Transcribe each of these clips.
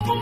সুপ্রিয়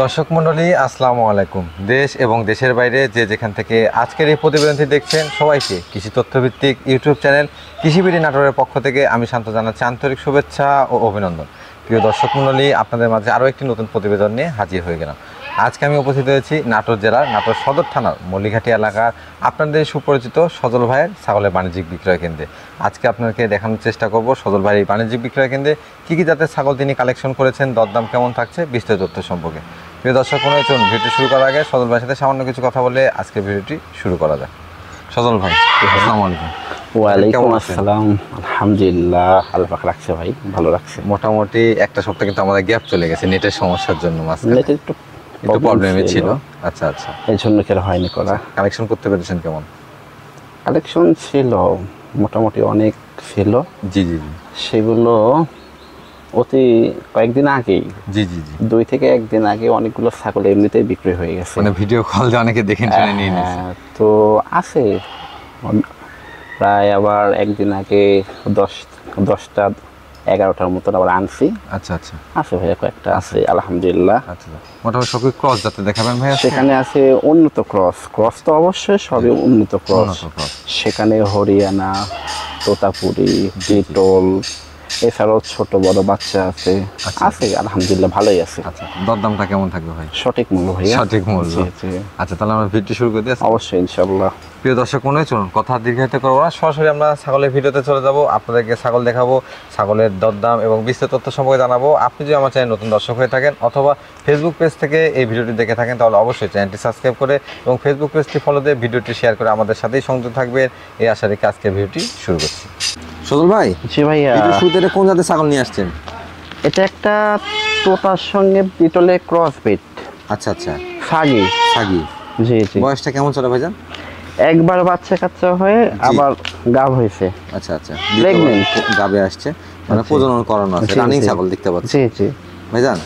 দর্শক মণ্ডলী, আসসালামু আলাইকুম। দেশ এবং দেশের বাইরে যে যেখান থেকে আজকের এই প্রতিবেদনটি দেখছেন, সবাইকে কৃষি তথ্যভিত্তিক ইউটিউব চ্যানেল কৃষিবিড়ি নাটোরের পক্ষ থেকে আমি শান্ত জানাচ্ছি আন্তরিক শুভেচ্ছা ও অভিনন্দন। প্রিয় দর্শক মণ্ডলী, আপনাদের মাঝে আরও একটি নতুন প্রতিবেদন নিয়ে হাজির হয়ে গেলাম। আজকে আমি উপস্থিত হয়েছি নাটোর জেলার নাটোর সদর থানার মল্লিঘাটি এলাকার আপনাদের সুপরিচিত সজল ভাইয়ের ছাগলের বাণিজ্যিক বিক্রয় কেন্দ্রে। আজকে আপনাকে দেখানোর চেষ্টা করব সজল ভাইয়ের বাণিজ্যিক বিক্রয় কেন্দ্রে কী কী জাতের ছাগল তিনি কালেকশন করেছেন, দরদাম কেমন থাকছে, বিস্তারিত তথ্য সম্পর্কে। প্রিয় দর্শক মণ্ডলী, চলুন ভিডিওটি শুরু করার আগে সজল ভাইয়ের সাথে সামান্য কিছু কথা বলে আজকের ভিডিওটি শুরু করা যায়। সজল ভাই, আসসালামু আলাইকুম। ওয়ালাইকুম আসসালাম। আলহামদুলিল্লাহ, আল্লাহ পাক রাখছে ভাই, ভালো রাখছে। মোটামুটি একটা সপ্তাহ কিন্তু আমাদের গ্যাপ চলে গেছে নেটের সমস্যার জন্য, নেটের একটু প্রবলেমই ছিল। আচ্ছা আচ্ছা, এই জন্য কেন হয়নি করা। কালেকশন করতে পেরেছেন কেমন? কালেকশন ছিল মোটামুটি অনেক ছিল। জি জি জি, সেগুলো অতি কয়েকদিন আগেই, জি জি জি, 2 থেকে 1 দিন আগে অনেকগুলো ছাগল এমনিতেই বিক্রি হয়ে গেছে। মানে ভিডিও কল দিয়ে অনেকে দেখেন শুনে নিয়ে নিয়েছে। তো আছে প্রায়, আবার একদিন আগে 10টা 11টার মতন আবার আনছি। আচ্ছা আচ্ছা, আছে ভাইয়া, কয়েকটা আছে আলহামদুলিল্লাহ। আচ্ছা, মোটামুটি সবই ক্রস যাতে দেখাবেন ভাইয়া। সেখানে আছে উন্নত ক্রস তো অবশ্যই সবই উন্নত ক্রস। সেখানে হরিয়ানা, তোতাপুরি, বিটল, এছাড়াও ছোট বড় বাচ্চা আছে। আছে আলহামদুলিল্লাহ, ভালোই আছে। আচ্ছা, দরদামটা কেমন থাকবে ভাই? সঠিক মূল্য ভাইয়া, সঠিক মূল্য। আচ্ছা, তাহলে আমরা ভিডিও শুরু করে দিই। অবশ্যই ইনশাআল্লাহ। প্রিয় দর্শক মনে চলুন কথা দীর্ঘায়িত করবো না, সরাসরি আমরা ছাগলের ভিডিওতে চলে যাব। আপনাদেরকে ছাগল দেখাবো, ছাগলের দরদাম এবং বিস্তারিত তথ্য সম্পর্কে জানাবো। আপনি যদি আমার চ্যানেল নতুন দর্শক হয়ে থাকেন অথবা ফেসবুক পেজ থেকে এই ভিডিওটি দেখে থাকেন, তাহলে অবশ্যই চ্যানেলটি সাবস্ক্রাইব করে এবং ফেসবুক পেজটি ফলো দিয়ে ভিডিওটি শেয়ার করে আমাদের সাথেই সংযুক্ত থাকবেন, এই আশা রেখে আজকের ভিডিওটি শুরু করছি। সজল ভাই, জি ভাইয়া, শুরুতে কোন জাতের ছাগল নিয়ে আসছেন? এটা একটা তোতার সঙ্গে বিটলে ক্রস বিট। আচ্ছা আচ্ছা, সাগি। জি জি। বয়সটা কেমন চলে ভাইজান? একবার বাচ্চা কাচ্চা হয়ে আবার গাব হয়েছে। আচ্ছা আচ্ছা, প্রেগন্যান্ট গাবে আসছে, মানে প্রজনন করানো আছে, রানিং ছাগল দেখতে পাচ্ছি। জি জি ভাইজান,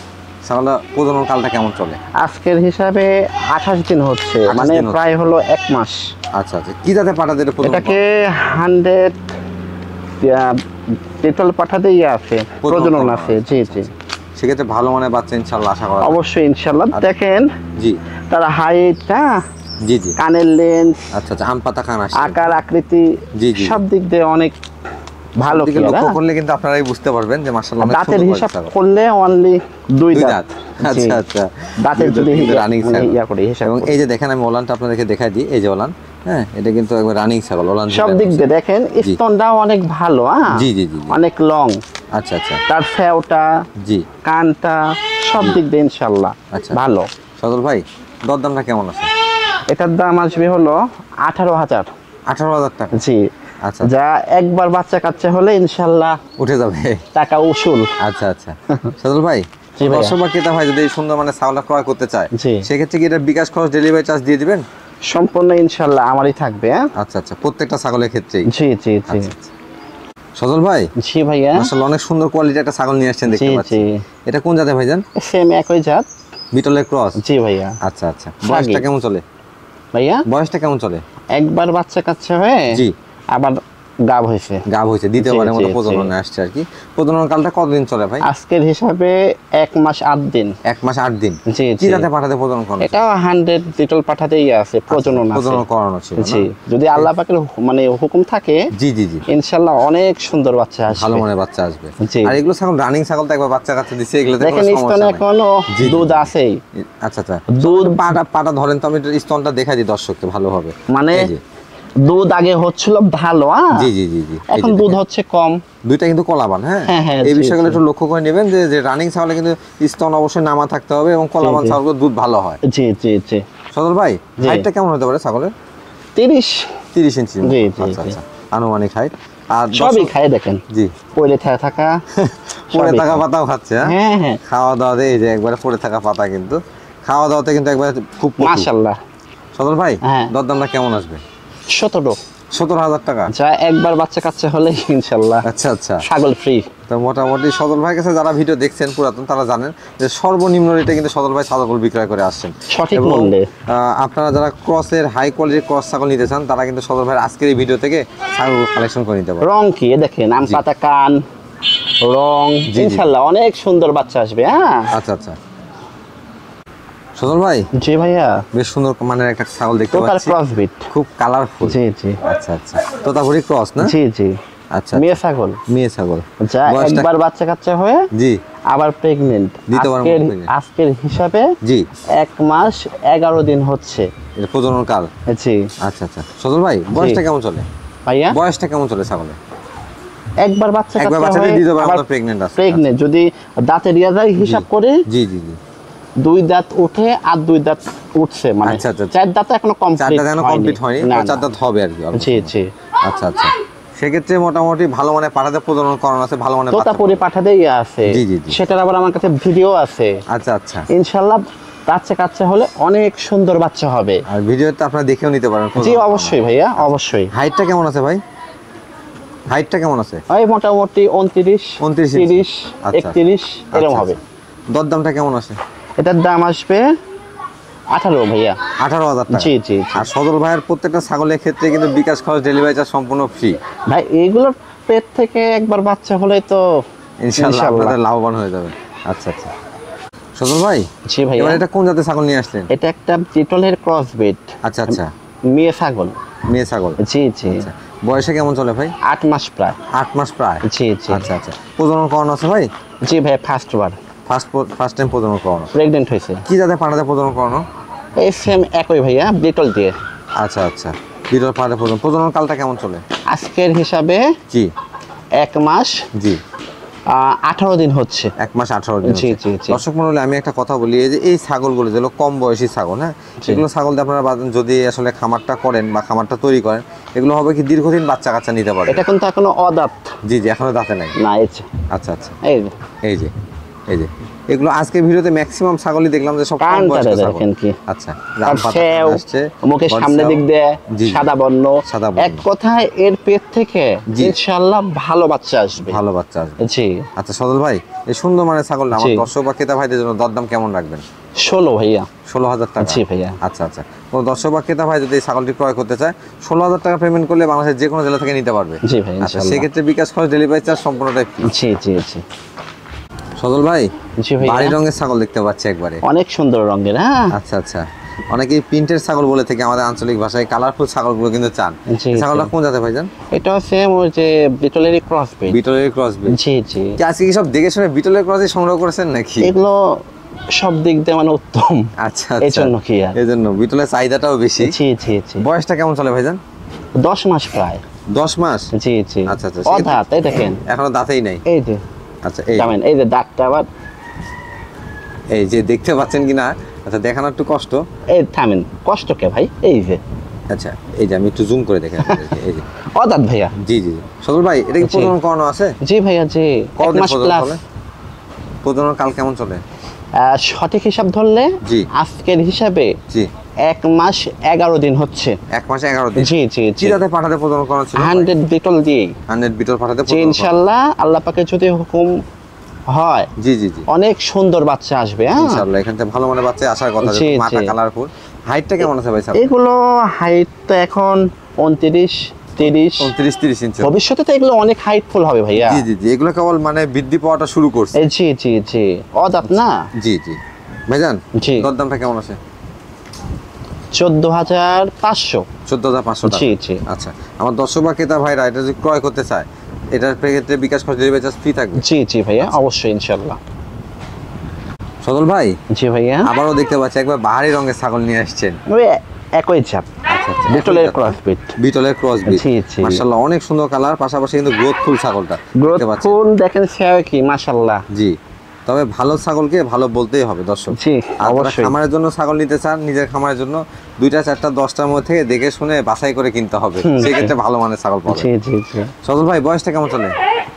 ছাগলটা প্রজনন কালটা কেমন চলে? আজকের হিসাবে 28 দিন হচ্ছে, মানে প্রায় হলো 1 মাস। আচ্ছা আচ্ছা, কি জাতে পাঠা দিলে এটাকে 100 পেট্রোল পাঠাতেই আছে, প্রজনন আছে। জি জি, সেক্ষেত্রে ভালো মানে বাচ্চা ইনশাআল্লাহ আশা করা অবশ্যই ইনশাআল্লাহ। দেখেন জি, তার হাইটটা, জি জি, কানের লেন্স, আচ্ছা আচ্ছা, আম পাতা কান আসছে, আকার আকৃতি, জি জি, সব দিক দিয়ে অনেক ভালো। কি লক্ষ্য করলে কিন্তু আপনারাই বুঝতে পারবেন যে মাশাআল্লাহ অনেক দাঁতের সুন্দর হিসাব ছাগল। করলে অনলি 2 দাঁত। আচ্ছা আচ্ছা, দাঁতের যদি রানিং ছাগল ইয়া করে হিসাব। এবং এই যে দেখেন, আমি ওলানটা আপনাদেরকে দেখাই দিই। এই যে ওলান, হ্যাঁ, এটা কিন্তু একবার রানিং ছাগল। ওলান সব দিক দিয়ে দেখেন, স্তনটাও অনেক ভালো। হ্যাঁ, জি জি জি, অনেক লং। আচ্ছা আচ্ছা, তার ফেওটা, জি, কানটা, সব দিক দিয়ে ইনশাআল্লাহ ভালো। সজল ভাই, দরদামটা কেমন আছে? এটার দাম আসবে হলো 18,000। 18,000 টাকা? জি। আচ্ছা, যা একবার বাচ্চা কাচ্চা হলে ইনশাআল্লাহ উঠে যাবে টাকা উসুল। আচ্ছা আচ্ছা, সজল ভাই, দর্শক বা ক্রেতা ভাই যদি এই সুন্দর মানে ছাগলটা ক্রয় করতে চায়, সেক্ষেত্রে কি এটা বিকাশ খরচ, ডেলিভারি চার্জ দিয়ে দিবেন? সম্পূর্ণ ইনশাআল্লাহ আমারই থাকবে। আচ্ছা আচ্ছা, প্রত্যেকটা ছাগলের ক্ষেত্রেই? জি জি জি। সজল ভাই, জি ভাইয়া, মাশাআল্লাহ অনেক সুন্দর কোয়ালিটির একটা ছাগল নিয়ে আসছেন দেখতে পাচ্ছি। এটা কোন জাতের ভাইজান? সেম একই জাত, বিটলের ক্রস। জি ভাইয়া। আচ্ছা আচ্ছা, বয়সটা কেমন চলে ভাইয়া? বয়সটা কেমন চলে? একবার বাচ্চা কাচ্চা হয়ে জি আবার গাব হয়েছে। দ্বিতীয়বারের মতো প্রজননে আসছে আর কি। প্রজনন কালটা কতদিন চলে ভাই? আজকের হিসাবে 1 মাস 8 দিন। 1 মাস 8 দিন। জি কি জাতে পাঠাতে প্রজনন করানো? এটা 100 লিটল পাঠাতেই আছে, প্রজনন করানো ছিল। জি, যদি আল্লাহ পাকের মানে হুকুম থাকে, জি জি জি, ইনশাআল্লাহ অনেক সুন্দর বাচ্চা আসবে, ভালো মনে বাচ্চা আসবে। আর এগুলো ছাগল রানিং ছাগল, তো একবার বাচ্চা কাচ্চা দিছে, এগুলোতে কোনো সমস্যা স্তন এখনো দুধ আছেই। আচ্ছা আচ্ছা, দুধ পাটা ধরেন তো, আমি স্তনটা দেখাই দিই দর্শককে ভালোভাবে। মানে দুধ আগে হচ্ছিল ভালো, জি জি জি জি, এখন দুধ হচ্ছে কম। দুইটা কিন্তু কলাবান। হ্যাঁ, এই বিষয়গুলো একটু লক্ষ্য করে নেবেন যে রানিং ছাগলে কিন্তু স্তন অবশ্যই নামা থাকতে হবে এবং কলাবান ছাগলের দুধ ভালো হয়। জি জি জি। সজল ভাই, হাইটটা কেমন হতে পারে ছাগলের? 30 ইঞ্চি। জি জি, আচ্ছা আচ্ছা, আনুমানিক হাইট। আর সবই খায় দেখেন, জি, পড়ে থাকা পাতাও খাচ্ছে। হ্যাঁ হ্যাঁ, খাওয়া দাওয়া এই যে একবারে পড়ে থাকা পাতা, কিন্তু খাওয়া দাওয়াতে কিন্তু একবারে খুব মাশাআল্লাহ। সজল ভাই, দরদামটা কেমন আসবে? 17। 17,000 টাকা। যা একবার বাচ্চা কাচ্চা হলে ইনশাল্লাহ আচ্ছা আচ্ছা। ছাগল ফ্রি। তো মোটামুটি সদল ভাইয়ের কাছে যারা ভিডিও দেখছেন পুরাতন তারা জানেন যে সর্বনিম্ন রেটে কিন্তু সদল ভাই ছাগল বিক্রয় করে আসছেন সঠিক এবং, মূল্যে। আপনারা যারা ক্রসের হাই কোয়ালিটির ক্রস ছাগল নিতে চান তারা কিন্তু সদল ভাইয়ের আজকের এই ভিডিও থেকে ছাগল কালেকশন করে নিতে পারেন। রং কি দেখেন, আম পাতা কান রং, জি। ইনশাল্লাহ অনেক সুন্দর বাচ্চা আসবে। হ্যাঁ আচ্ছা আচ্ছা। সদল ভাই জি ভাইয়া, বেশ সুন্দর মানের একটা ছাগল দেখতে টোটাল পাচ্ছি, ক্রস বিট। খুব কালারফুল। জি জি আচ্ছা আচ্ছা, তোতাপুরি ক্রস না? জি জি, আচ্ছা, মেয়ে ছাগল মেয়ে ছাগল। যা বয়সটা- একবার বাচ্চা কাচ্চা হয়ে জি আবার প্রেগনেন্ট। দ্বিতীয়বার pregnant। আজকের হিসাবে জি, 1 মাস 11 দিন হচ্ছে। এটা প্রজনন কাল। জি আচ্ছা আচ্ছা। সদল ভাই বয়সটা কেমন চলে? ভাইয়া, বয়সটা কেমন চলে ছাগলের? একবার বাচ্চা একবার কাচ্চা বাচ্চাতে হয়ে দ্বিতীয়বার আবার আমরা প্রেগনেন্ট আছে। প্রেগনেন্ট, যদি দাঁতের রিয়াজার হিসাব করে জি জি জি। 2 দাঁত উঠে আর 2 দাঁত উঠছে, মানে আচ্ছা, আচ্ছা, আচ্ছা। 4 দাঁত এখনো কমপ্লিট চারটা যেন কমপ্লিট হয়নি, না, চার দাঁত হবে আর কি অল্প জি সময়। জি। আচ্ছা আচ্ছা। সেক্ষেত্রে মোটামুটি ভালো মানে পাঠাতে প্রজনন করানো আছে, ভালো মানে তোতাপুরি পাঠাতেই আছে, জি, জি, জি। সেটার আবার আমার কাছে ভিডিও আছে। আচ্ছা আচ্ছা। ইনশাল্লাহ বাচ্চা কাচ্চা হলে অনেক সুন্দর বাচ্চা হবে। আর ভিডিওতে আপনারা দেখেও নিতে পারেন। জি অবশ্যই ভাইয়া, অবশ্যই। হাইটটা কেমন আছে ভাই? হাইটটা কেমন আছে? ওই মোটামুটি 29 29 30 আচ্ছা, 31 এরকম আচ্ছা, হবে। দরদামটা কেমন আছে? এটার দাম আসবে 18 ভাইয়া। 18,000 টাকা। জি জি জি। আর সদর ভাইয়ের প্রত্যেকটা ছাগলের ক্ষেত্রে কিন্তু বিকাশ খরচ, ডেলিভারি চার্জ সম্পূর্ণ ফ্রি। ভাই এইগুলোর পেট থেকে একবার বাচ্চা হলে তো ইনশাআল্লাহ আপনাদের লাভবান হয়ে যাবে। আচ্ছা আচ্ছা। সদর ভাই, জি ভাইয়া, এবার এটা কোন জাতের ছাগল নিয়ে আসলেন? এটা একটা বিটলের ক্রস বিট, আচ্ছা আচ্ছা। মেয়ে ছাগল। মেয়ে ছাগল। জি জি, আচ্ছা। বয়সে কেমন চলে ভাই? 8 মাস প্রায়। 8 মাস প্রায়। জি জি। আচ্ছা আচ্ছা। প্রজনন করানো আছে ভাই? জি ভাই, ফার্স্ট বার ফার্স্ট টাইম প্রজনন করানো। প্রেগনেন্ট হয়েছে। কি জাতের পাঠাতে প্রজনন করানো? এই সেম একই ভাইয়া, বিটল দিয়ে। আচ্ছা আচ্ছা। বিরল পাঠাতে প্রজনন কালটা কেমন চলে? আজকের হিসাবে জি 1 মাস জি। 18 দিন হচ্ছে। 1 মাস 18 দিন জি, হচ্ছে। জি, জি। দর্শক মণ্ডলী, আমি একটা কথা বলি, এই যে এই ছাগলগুলো যেগুলো কম বয়সী ছাগল, হ্যাঁ, জি। এগুলো ছাগল দিয়ে আপনারা যদি আসলে খামারটা করেন বা খামারটা তৈরি করেন, এগুলো হবে কি দীর্ঘদিন বাচ্চা কাচ্চা নিতে পারবে। এটা কিন্তু এখনো অদাঁত জি জি, এখনো দাঁতে নাই। না। এই যে, আচ্ছা আচ্ছা। এই যে, এই যে এই যে এগুলো আজকে ভিডিওতে ম্যাক্সিমাম ছাগলই দেখলাম যে সব কম কানটা বয়সী ছাগল। দেখেন কি। আচ্ছা। আর সেও মুখের সামনে দিক দিয়ে জি, জি। সাদা বর্ণ। সাদা বর্ণ। এক কথায় এর পেট থেকে জি। ইনশাআল্লাহ ভালো বাচ্চা আসবে। ভালো বাচ্চা আসবে। জি। আচ্ছা সদল ভাই, এই সুন্দর মানের ছাগল আমার জি। দর্শক বা ক্রেতা ভাইদের জন্য দরদাম কেমন রাখবেন? 16 ভাইয়া। 16,000 টাকা। জি ভাইয়া। আচ্ছা আচ্ছা। কোনো দর্শক বা ক্রেতা ভাই যদি এই ছাগলটি ক্রয় করতে চায়, 16,000 টাকা পেমেন্ট করলে বাংলাদেশের যে কোনো জেলা থেকে নিতে পারবে। জি ভাই, আচ্ছা, ইনশাআল্লাহ। সেক্ষেত্রে বিকাশ খরচ, ডেলিভারি চার্জ সম্পূর্ণটাই ফ্রি। জি জি জি। সদল ভাই, জি ভাইয়া। বাড়ি রঙের ছাগল দেখতে পাচ্ছি একবারে। অনেক সুন্দর রঙের। হ্যাঁ আচ্ছা আচ্ছা। অনেকেই প্রিন্টের ছাগল বলে থেকে আমাদের আঞ্চলিক ভাষায় কালারফুল ছাগলগুলো কিন্তু চান। জি, এই ছাগলটা জি। কোন জাতের ভাইজান? এটাও সেম ওই যে বিটলেরই ক্রস বিট। বিটলের ক্রস ব্রিড। জি জি। কি আজকে কি সব দেখে শুনে বিটলের ক্রসই সংগ্রহ করেছেন নাকি? এগুলো সব দিক দিয়ে মানে উত্তম। আচ্ছা এই আচ্ছা। জন্য কি আর। এই জন্য বিটলের চাহিদাটাও বেশি। জি জি জি। বয়সটা কেমন চলে ভাইজান? 10 মাস প্রায়। 10 মাস। জি জি। আচ্ছা, আচ্ছা। অদাঁত, এই দেখেন। এখনো দাঁতেই নাই। এই যে আচ্ছা, এই জানেন, এই যে দাঁতটা আবার। এই যে দেখতে পাচ্ছেন কিনা, আচ্ছা দেখানো একটু কষ্ট। এই থামেন, কষ্ট কে ভাই? এই যে আচ্ছা, এই যে আমি একটু জুম করে দেখেন আপনাদেরকে, এই যে। অদাঁত ভাইয়া। জি জি জি। সদর ভাই, এটা কি জি। প্রজনন করানো আছে? জি ভাইয়া, জি। 1 কতদিন মাস প্রজনন প্লাস। চলে? প্রজনন কাল কেমন চলে? সঠিক হিসাব ধরলে জি। আজকের হিসাবে জি 1 মাস 11 দিন হচ্ছে। 1 মাসে 11 দিন। জি জি কি জি। জাতে পাঠাতে প্রজনন করানো ছিল? 100 বিটল দিয়ে। 100 বিটল পাঠাতে যে প্রজনন করানো। ইনশাআল্লাহ আল্লাহ পাকের যদি হুকুম হয় জি জি জি। অনেক সুন্দর বাচ্চা আসবে। হ্যাঁ ইনশাআল্লাহ এখান থেকে ভালো মানের বাচ্চা আসার কথা। জি, মাথা জি। কালারফুল। হাইটটা কেমন আছে ভাই স্যার? এগুলো হাইট তো এখন 29 30। 29-30 ইঞ্চি। ভবিষ্যতে তো এগুলো অনেক হাইটফুল হবে ভাইয়া। জি জি জি। এগুলো কেবল মানে বৃদ্ধি পাওয়াটা শুরু করছে। জি জি জি। অদাঁত না। জি জি। ভাইজান, জি। দরদামটা কেমন আছে? 14,500। 14,500 টাকা। জি জি। আচ্ছা, আমার দর্শক বা ক্রেতা ভাইরা এটা যদি ক্রয় করতে চায়, এটার ক্ষেত্রে বিকাশ খরচ, ডেলিভারি চার্জ ফ্রি থাকবে। জি জি ভাইয়া, অবশ্যই ইনশাআল্লাহ। সদল ভাই, জি ভাইয়া। আবারও দেখতে পাচ্ছি একবার বাহারি রঙের ছাগল নিয়ে আসছেন। ওই একই চাপ। আচ্ছা আচ্ছা। বিটলের ক্রস বিট। বিটলের ক্রস বিট। জি, জি। মাশাআল্লাহ অনেক সুন্দর কালার, পাশাপাশি কিন্তু গ্রোথফুল ছাগলটা গ্রোথ দেখতে পাচ্ছেন। ফুল দেখেন, সেও কি মাশাআল্লাহ। জি। তবে ভালো ছাগলকে ভালো বলতেই হবে দর্শক। জি, আর অবশ্যই। খামারের জন্য ছাগল নিতে চান, নিজের খামারের জন্য 2টা 4টা 10টার মধ্যে থেকে দেখে শুনে বাছাই করে কিনতে হবে। হুম, সেক্ষেত্রে ভালো মানের ছাগল পাবেন। জি জি জি। সজল ভাই, বয়সটা কেমন চলে?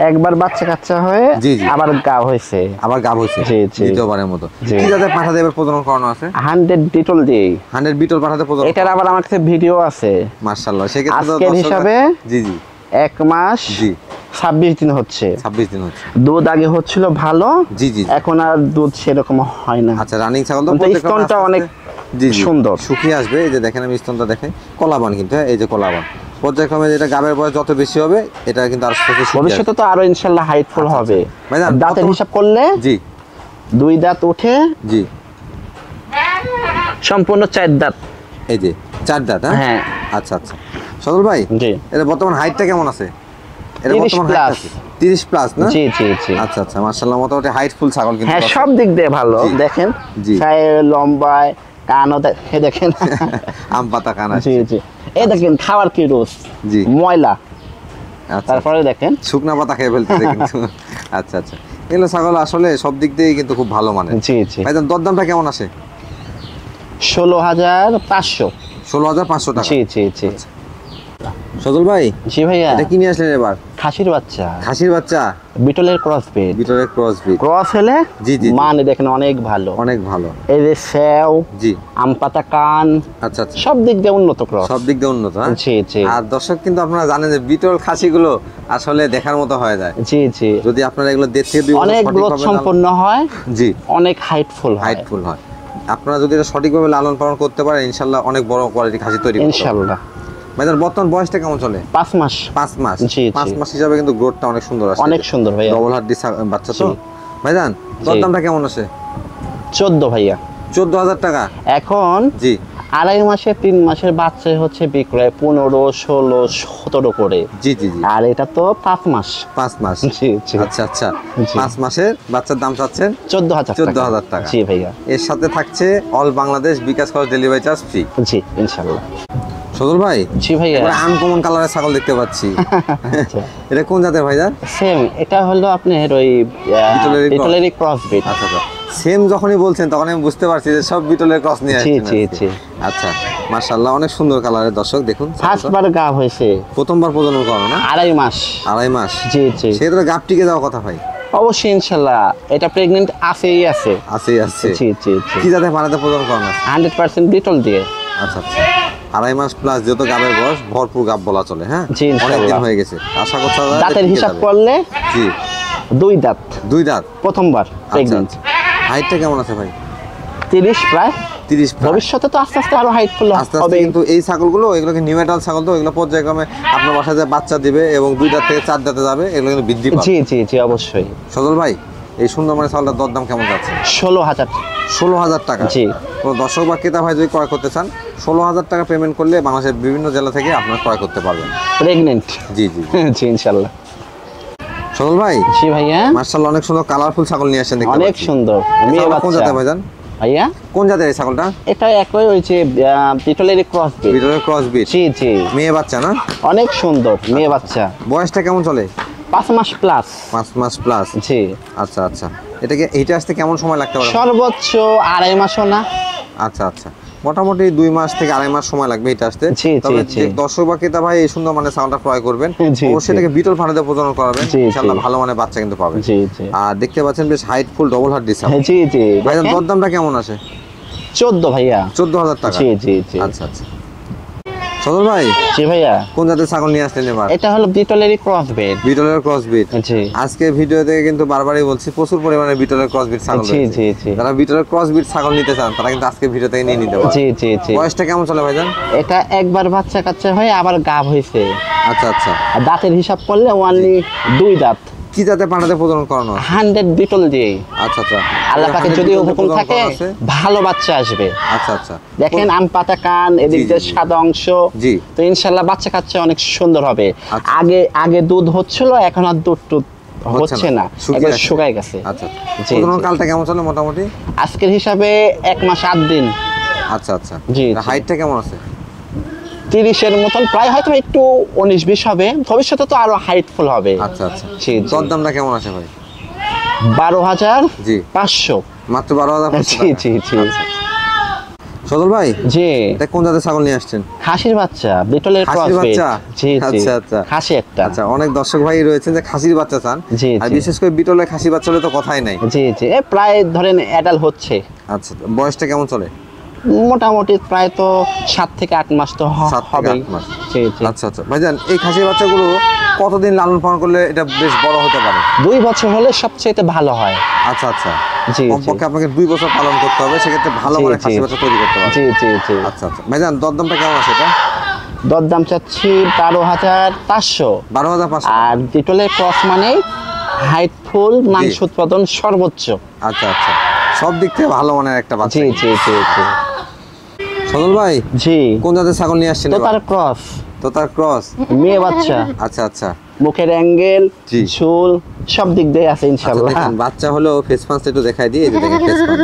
একবার বাচ্চা কাচ্চা হয়ে জি, জি। আবার গাব হয়েছে, আবার গাব হয়েছে জি, জি। দ্বিতীয়বারের মতো। জি। কি জাতের পাঠা দেবে প্রজনন করানো আছে? 100 ডিটল দিয়ে। 100 বিটল পাঠাতে প্রজনন। এটার আবার আমার কাছে ভিডিও আছে। মাশাআল্লাহ, সেক্ষেত্রে তো আজকের দর্শকরা- হিসাবে জি জি 1 মাস জি 26 দিন হচ্ছে। 26 দিন হচ্ছে। দুধ আগে হচ্ছিল ভালো, জি জি জি। এখন আর দুধ সেরকম হয় না। আচ্ছা, রানিং ছাগল তো কিন্তু প্রত্যেকটা স্তনটা আস্তে আস্তে- অনেক জি জি সুন্দর। শুকিয়ে আসবে। এই যে দেখেন আমি স্তনটা দেখে কলাবান কিন্তু, হ্যাঁ, এই যে কলাবান পর্যায়ক্রমে যেটা গাবের বয়স যত বেশি হবে এটা কিন্তু আস্তে আস্তে শুকিয়ে ভবিষ্যতে আসবে। তো আরো ইনশাল্লাহ হাইটফুল আচ্ছা, হবে। ভাইজান, দাঁতের কত- হিসাব করলে জি 2 দাঁত উঠে জি সম্পূর্ণ 4 দাঁত। এই যে 4 দাঁত, হ্যাঁ হ্যাঁ আচ্ছা আচ্ছা। সদল ভাই, জি এটা বর্তমান হাইটটা কেমন আছে? এটা 30 বর্তমান হাইট plus। আছে 30 প্লাস না? জি জি জি। আচ্ছা আচ্ছা, মাশাআল্লাহ, মোটামুটি হাইটফুল ছাগল কিন্তু। হ্যাঁ দর্শক। সব দিক দিয়ে ভালো। জি। দেখেন জি। ছায় লম্বায়, কানও দেখেন। আম পাতা কানা। জি জি। এই দেখেন খাবার কি রোজ, জি। ময়লা। আচ্ছা, তারপরে দেখেন শুকনা পাতা খেয়ে ফেলতেছে কিন্তু। আচ্ছা আচ্ছা, এগুলো ছাগল আসলে সব দিক দিয়েই কিন্তু খুব ভালো মানে। জি জি। ভাইজান, দরদামটা কেমন আসে? 16,500। 16,500 টাকা। জি জি জি। সজল ভাই, জি ভাইয়া, এটা কি নিয়ে আসলেন এবার? খাসির বাচ্চা, খাসির বাচ্চা, বিটলের ক্রস ব্রিড। বিটলের ক্রস ব্রিড। ক্রস হলে জি, জি, জি। মানে দেখেন অনেক ভালো। অনেক ভালো। এই যে সেও, জি আম পাতা কান, আচ্ছা আচ্ছা, সব দিক দিয়ে উন্নত ক্রস। সব দিক দিয়ে উন্নত, হ্যাঁ? জি জি আর দর্শক কিন্তু আপনারা জানেন যে বিটল খাসিগুলো আসলে দেখার মতো হয়ে যায়। জি জি। যদি আপনারা এগুলো দেড় থেকে 2 বছর অনেক গ্রোথ সঠিকভাবে সম্পন্ন হয়, জি অনেক হাইটফুল হয় হাইটফুল হয়। আপনারা যদি এটা সঠিকভাবে লালন পালন করতে পারেন, ইনশাল্লাহ অনেক বড় কোয়ালিটি খাসি তৈরি করতে পারবেন। ইনশাআল্লাহ। ভাইজান, বর্তমান বয়সটা কেমন চলে? 5 মাস। 5 মাস। জি, জি। 5 মাস হিসাবে কিন্তু গ্রোথটা অনেক সুন্দর আসে। অনেক সুন্দর ভাইয়া। ডবল হার্ডি বাচ্চা তো। জি। ভাইজান, দরদামটা কেমন আছে? 14 ভাইয়া। 14,000 টাকা। এখন জি 2.5 মাসে 3 মাসের বাচ্চা হচ্ছে বিক্রয় 15, 16, 17 করে। জি জি জি আর এটা তো 5 মাস। 5 মাস। জি জি। আচ্ছা আচ্ছা, জি। 5 মাসের বাচ্চার দাম চাচ্ছেন 14,000 টাকা। জি ভাইয়া। এর সাথে থাকছে অল বাংলাদেশ বিকাশ খরচ ডেলিভারি চার্জ ফ্রি। জি ইনশাআল্লাহ। সজল ভাই, জি ভাইয়া। এবার আনকমন কালারের ছাগল দেখতে পাচ্ছি। আচ্ছা। এটা কোন জাতের ভাইজান? সেম এটা হলো আপনার ওই বিটলেরই বিটলেরই ক্রস ব্রিড। আচ্ছা আচ্ছা, সেম যখনই বলছেন তখন আমি বুঝতে পারছি যে সব বিটলের ক্রস নিয়ে জি আসছেন জি আজকে। জি। আচ্ছা, মাশাআল্লাহ, অনেক সুন্দর কালারের। দর্শক দেখুন, ফার্স্ট বার গাব হয়েছে প্রথমবার প্রজনন করানো না? 2.5 মাস। 2.5 মাস। জি জি। সেক্ষেত্রে গাপ টিকে যাওয়ার কথা ভাই। অবশ্যই ইনশাআল্লাহ এটা প্রেগন্যান্ট আছেই আছে। আছে আছে। জি জি জি। কি জাতের পানাতে প্রজনন করানো আছে? 100% বিটল দিয়ে। আচ্ছা আচ্ছা, 2.5 মাস প্লাস, যেহেতু গাবের বয়স ভরপুর গাব বলা চলে, হ্যাঁ? জি, ইনশাআল্লাহ। অনেক দিন হয়ে গেছে, আশা করছি দাঁতের হিসাব করলে জি 2 দাঁত, 2 দাঁত। প্রথমবার আচ্ছা প্রেগন্যান্ট। আচ্ছা, হাইটটা কেমন আছে ভাই? 30 প্রায়। 30 প্লাস। ভবিষ্যতে তো আস্তে আস্তে আরো হাইটফুল আস্তে আস্তে হবে। কিন্তু এই ছাগলগুলো, এগুলোকে নিউমেটাল ছাগল তো, এগুলো পর্যায়ক্রমে আপনার বাসায় যে বাচ্চা দিবে এবং 2 দাঁত থেকে 4 দাঁতে যাবে, এগুলো কিন্তু বৃদ্ধি পাবে। জি জি জি অবশ্যই। সজল ভাই, এই সুন্দর মানে ছাগলটার দরদাম কেমন যাচ্ছে? 16,000। 16,000 টাকা। জি। কোনো দর্শক বা ক্রেতা ভাই যদি ক্রয় করতে চান, 16,000 টাকা পেমেন্ট করলে বাংলাদেশের বিভিন্ন জেলা থেকে আপনারা ক্রয় করতে পারবেন। প্রেগন্যান্ট। জি জি। জি ইনশাআল্লাহ। সজল ভাই, জি ভাইয়া। মাশাআল্লাহ, অনেক সুন্দর কালারফুল ছাগল নিয়ে আসেন দেখতে অনেক পাচ্ছি। সুন্দর মেয়ে ছাগলটা কোন বাচ্চা। জাতের ভাইজান? ভাইয়া কোন জাতের এই ছাগলটা? এটা একই ওই যে বিটলের ক্রস ব্রিড। বিটলের ক্রস ব্রিড। জি জি। মেয়ে বাচ্চা না? অনেক সুন্দর মেয়ে বাচ্চা। বয়সটা কেমন চলে? 5 মাস প্লাস। 5 মাস প্লাস। জি। আচ্ছা আচ্ছা, এটাকে এইটা আসতে কেমন সময় লাগতে পারে? সর্বোচ্চ 2.5 মাসও না। আচ্ছা আচ্ছা, মোটামুটি 2 মাস থেকে 2.5 মাস সময় লাগবে এটা আসতে। জি, তবে জি, জি। যে দর্শক বা ক্রেতা ভাই এই সুন্দর মানে ছাগলটা ক্রয় করবেন, জি, অবশ্যই জি। এটাকে বিটল ফার্মে প্রজনন করাবেন, জি, জি। ইনশাআল্লাহ ভালো মানে বাচ্চা কিন্তু পাবেন। জি জি। আর দেখতে পাচ্ছেন বেশ হাইটফুল ডবল হার্ড ডিস। জি জি। ভাইজান, দেখেন, দরদামটা কেমন আছে? 14 ভাইয়া। 14,000 টাকা। জি জি জি। আচ্ছা আচ্ছা। সদর ভাই, জি ভাইয়া। কোন জাতের ছাগল নিয়ে আসলেন এবার? এটা হলো বিটলেরই ক্রস ব্রিড। বিটলের ক্রস ব্রিড। জি। আজকে ভিডিওতে কিন্তু বারবারই বলছি, প্রচুর পরিমাণে বিটলের ক্রস ব্রিড ছাগল জি, রয়েছে। জি, জি। যারা বিটলের ক্রস ব্রিড ছাগল নিতে চান তারা কিন্তু আজকে ভিডিও থেকে নিয়ে নিতে পারেন। জি জি জি। বয়সটা কেমন চলে ভাইজান? এটা একবার বাচ্চা কাচ্চা হয়ে আবার গাব হয়েছে। আচ্ছা আচ্ছা, আর দাঁতের হিসাব করলে অনলি 2 দাঁত। কি জাতের পাঠাতে প্রজনন করানো আছে? 100 বিটল দিয়ে। আচ্ছা আচ্ছা, আল্লাহ পাকে 100 যদি বিটল হুকুম প্রজনন থাকে করানো আছে? ভালো বাচ্চা আসবে। আচ্ছা আচ্ছা, দেখেন আম পাতা কান, এদিক জি, দিয়ে জি, জি। সাদা অংশ। জি। তো ইনশাল্লাহ বাচ্চা কাচ্চা অনেক সুন্দর হবে। আচ্ছা। আগে দুধ হচ্ছিল, এখন আর দুধ হচ্ছে না, শুকিয়ে একবার গেছে। শুকায় গেছে। আচ্ছা, জি, প্রজনন জি। কালটা কেমন চলে মোটামুটি? আজকের হিসাবে 1 মাস 8 দিন। আচ্ছা আচ্ছা, জি, জি। হাইটটা কেমন আছে? 30-এর মতন প্রায়, হয়তো একটু 19-20 হবে। ভবিষ্যতে তো আরো হাইটফুল হবে। আচ্ছা আচ্ছা, জি, জি। দরদামটা কেমন আছে ভাই? 12,500। জি, মাত্র 12,500 জি, জি, জি। সজল ভাই, জি এটা কোন জাতের ছাগল নিয়ে আসছেন? খাসির বাচ্চা, বিটলের ক্রস খাসির বিট। বাচ্চা? জি জি আচ্ছা আচ্ছা খাসি একটা। আচ্ছা, অনেক দর্শক ভাই রয়েছেন যে খাসির বাচ্চা চান, জি আর জি বিশেষ করে বিটলের খাসি বাচ্চা হলে তো কথাই নাই। জি জি প্রায় ধরেন অ্যাডাল্ট হচ্ছে, আচ্ছা, বয়সটা কেমন চলে? মোটামুটি প্রায় তো 7 থেকে 8 মাস তো 7 থেকে হবেই। 8 মাস। জি জি আচ্ছা আচ্ছা ভাইজান, এই খাসির বাচ্চাগুলো কতদিন লালন পালন করলে এটা বেশ বড় হতে পারে? 2 বছর হলে সবচেয়ে ভালো হয়। আচ্ছা আচ্ছা, জি জি কমপক্ষে আপনাকে 2 বছর পালন করতে হবে, সেক্ষেত্রে ভালো জি, করে জি। খাসি বাচ্চা তৈরি করতে হবে। জি জি জি আচ্ছা আচ্ছা ভাইজান, দরদামটা কেমন আছে এটা? দরদাম চাচ্ছি 12,500। 12,500। আর বিটলের ক্রস মানে হাইট ফুল, মাংস উৎপাদন সর্বোচ্চ। আচ্ছা আচ্ছা, সব দিক থেকে ভালো মানের একটা বাচ্চা। জি জি জি জি সজল ভাই, জি কোন জাতের ছাগল নিয়ে আসছেন? তো তার ক্রস তো তার ক্রস। মেয়ে বাচ্চা, আচ্ছা আচ্ছা মুখের অ্যাঙ্গেল, জি। চুল সব দিক দিয়ে আছে আচ্ছা, ইনশাআল্লাহ। দেখেন বাচ্চা হলেও ফেস পাঁচ একটু দেখাই দিই, এই যে দেখেন ফেস পাঁচ।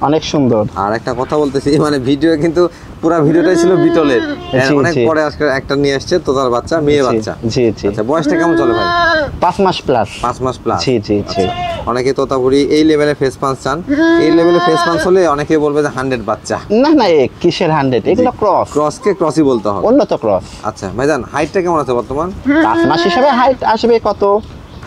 অনেক সুন্দর। আর একটা কথা বলতেছি, মানে ভিডিও কিন্তু পুরো ভিডিওটাই ছিল বিটলের, জি, অনেক জি। পরে আজকে একটা নিয়ে আসছে তো তার বাচ্চা, মেয়ে জি, বাচ্চা। জি জি আচ্ছা, বয়সটা কেমন চলে ভাই? 5 মাস প্লাস। 5 মাস প্লাস। জি জি জি অনেকে তোতাপুরি এই লেভেলে ফেস পাঁচ চান, এই লেভেলে ফেস পাঁচ হলে অনেকে বলবে যে 100 বাচ্চা। না না এ কিসের 100, এগুলো ক্রস, ক্রসকে ক্রসই বলতে হবে। উন্নত ক্রস। আচ্ছা ভাইজান, হাইটটা কেমন আছে বর্তমান? 5 মাস হিসাবে হাইট আসবে কত?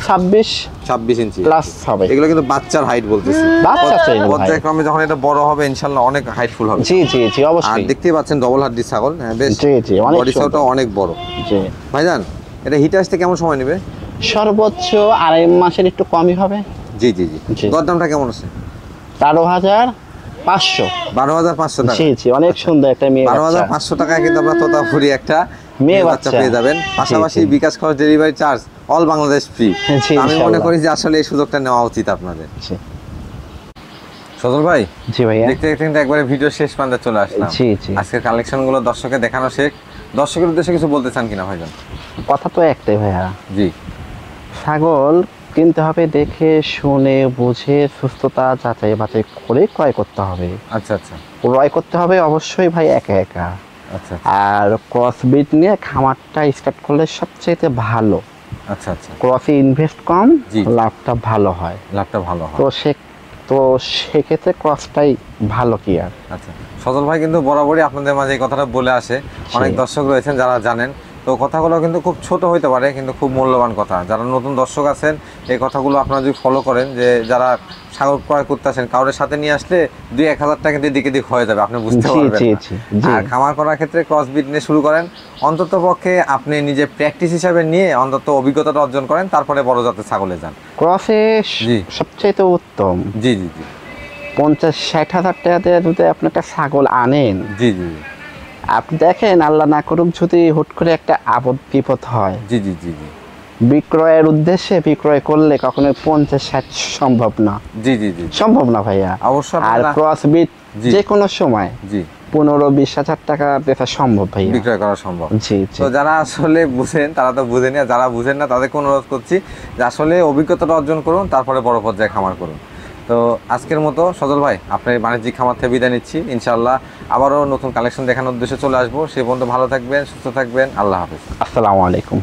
26 26 ইঞ্চি প্লাস হবে। এগুলো কিন্তু বাচ্চার হাইট বলতেছি। বাচ্চা তো এগুলো ভাই। পর্যায়ক্রমে যখন এটা বড় হবে ইনশাআল্লাহ অনেক হাইটফুল হবে। জি জি জি আর অবশ্যই। দেখতেই পাচ্ছেন ডবল হাড্ডি ছাগল, হ্যাঁ বেশ জি জি অনেক বডি সুন্দর। সাউটাও অনেক বড়। জি ভাইজান, এটা হিটে আসতে কেমন সময় নেবে? সর্বোচ্চ 2.5 মাসের একটু কমই হবে। জি জি জি। জি। দরদামটা কেমন আছে? 12,500। 12,500 টাকা। জি জি অনেক সুন্দর একটা মেয়ে বাচ্চা। 12,500 টাকায় কিন্তু আপনার তোতাপুরি একটা মেয়ে বাচ্চা পেয়ে যাবেন, পাশাপাশি জি। বিকাশ খরচ, delivery charge all Bangladesh free. জি, আমি মনে ইনশাআল্লাহ। করি যে আসলে এই সুযোগটা নেওয়া উচিত আপনাদের। জি সজল ভাই, জি ভাইয়া। দেখতে দেখতে কিন্তু একবারে ভিডিও শেষ প্রান্তে চলে আসলাম। জি জি আজকের কালেকশন গুলো দর্শকের দেখানো শেষ। দর্শকের উদ্দেশ্যে কিছু বলতে চান কিনা ভাইজান? কথা তো একটাই ভাইয়া, জি ছাগল কিনতে হবে দেখে শুনে বুঝে সুস্থতা যাচাই বাছাই করে ক্রয় করতে হবে। আচ্ছা আচ্ছা ক্রয় করতে হবে অবশ্যই ভাই একা একা। আচ্ছা আর ক্রস বিট নিয়ে খামারটা স্টার্ট করলে সবচেয়ে ভালো। আচ্ছা আচ্ছা, ক্রসে ইনভেস্ট কম, জি। লাভটা ভালো হয়। লাভটা ভালো হয়। তো সেক্ষেত্রে ক্রসটাই ভালো কি আর। আচ্ছা, সজল ভাই কিন্তু বরাবরই আপনাদের মাঝে এই কথাটা বলে আসে, অনেক দর্শক রয়েছেন যারা জানেন, তো কথাগুলো কিন্তু খুব ছোট হইতে পারে কিন্তু খুব মূল্যবান কথা। যারা নতুন দর্শক আছেন, এই কথাগুলো আপনারা যদি ফলো করেন, যে যারা ছাগল ক্রয় করতে আসেন কারোর সাথে নিয়ে আসলে 2-1 হাজার টাকা দিয়ে দিকে দিক হয়ে যাবে, আপনি বুঝতে জি পারবেন জি না। জি জি আর খামার করার ক্ষেত্রে ক্রস বিট নিয়ে শুরু করেন, অন্তত পক্ষে আপনি নিজে প্র্যাকটিস হিসাবে নিয়ে অন্তত অভিজ্ঞতাটা অর্জন করেন, তারপরে বড় জাতের ছাগলে যান। ক্রসে জি। সবচেয়ে উত্তম। জি জি জি 50-60 হাজার টাকা দিয়ে যদি আপনি একটা ছাগল আনেন, জি জি আপনি দেখেন আল্লাহ না করুক যদি হুট করে একটা আপদ বিপদ হয়, জি জি জি জি বিক্রয়ের উদ্দেশ্যে বিক্রয় করলে কখনোই 50-60 সম্ভব না। জি জি জি সম্ভব না ভাইয়া। অবশ্যই আর আপনারা ক্রস বিট জি। যে কোনো সময় জি 15-20 হাজার টাকা বেচা সম্ভব ভাইয়া। বিক্রয় করা সম্ভব। জি জি তো যারা আসলে বুঝেন তারা তো বুঝেনি, আর যারা বুঝেন না তাদেরকে অনুরোধ করছি যে আসলে অভিজ্ঞতাটা অর্জন করুন, তারপরে বড় পর্যায়ে খামার করুন। তো আজকের মতো সজল ভাই, আপনার বাণিজ্যিক খামার থেকে বিদায় নিচ্ছি। ইনশাআল্লাহ আবারও নতুন কালেকশন দেখানোর উদ্দেশ্যে চলে আসবো। সে পর্যন্ত ভালো থাকবেন, সুস্থ থাকবেন। আল্লাহ হাফেজ। আসসালামু আলাইকুম।